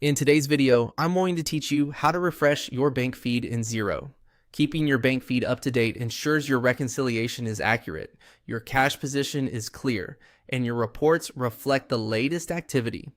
In today's video, I'm going to teach you how to refresh your bank feed in Xero. Keeping your bank feed up to date ensures your reconciliation is accurate, your cash position is clear, and your reports reflect the latest activity.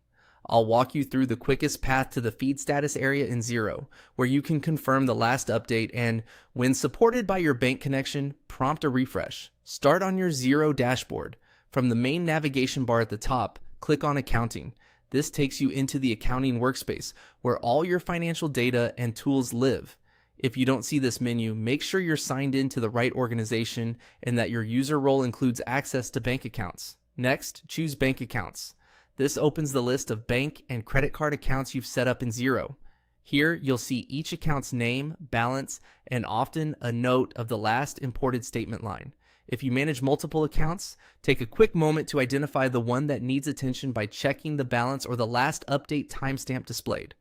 I'll walk you through the quickest path to the feed status area in Xero, where you can confirm the last update and, when supported by your bank connection, prompt a refresh. Start on your Xero dashboard. From the main navigation bar at the top, click on Accounting. This takes you into the accounting workspace where all your financial data and tools live. If you don't see this menu, make sure you're signed in to the right organization and that your user role includes access to bank accounts. Next, choose Bank Accounts. This opens the list of bank and credit card accounts you've set up in Xero. Here, you'll see each account's name, balance, and often a note of the last imported statement line. If you manage multiple accounts, take a quick moment to identify the one that needs attention by checking the balance or the last update timestamp displayed.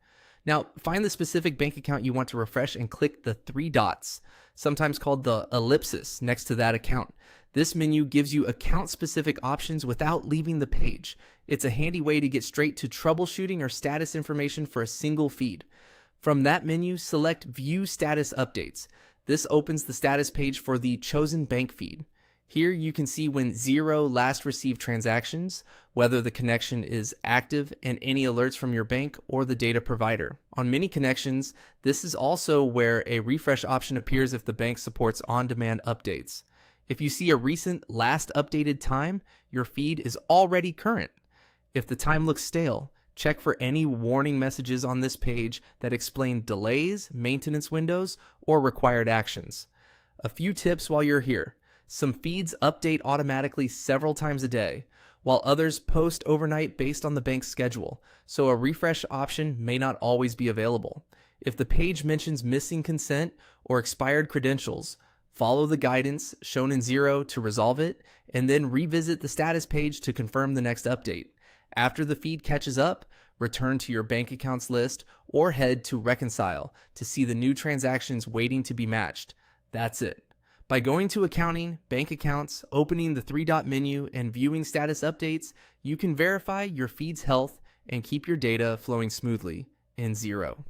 Now, find the specific bank account you want to refresh and click the three dots, sometimes called the ellipsis, next to that account. This menu gives you account-specific options without leaving the page. It's a handy way to get straight to troubleshooting or status information for a single feed. From that menu, select View Status Updates. This opens the status page for the chosen bank feed. Here you can see when Xero last received transactions, whether the connection is active, and any alerts from your bank or the data provider. On many connections, this is also where a refresh option appears if the bank supports on-demand updates. If you see a recent last updated time, your feed is already current. If the time looks stale, check for any warning messages on this page that explain delays, maintenance windows, or required actions. A few tips while you're here. Some feeds update automatically several times a day, while others post overnight based on the bank's schedule, so a refresh option may not always be available. If the page mentions missing consent or expired credentials, follow the guidance shown in Xero to resolve it, and then revisit the status page to confirm the next update. After the feed catches up, return to your bank accounts list or head to Reconcile to see the new transactions waiting to be matched. That's it. By going to Accounting, Bank Accounts, opening the three-dot menu, and viewing status updates, you can verify your feed's health and keep your data flowing smoothly in Xero.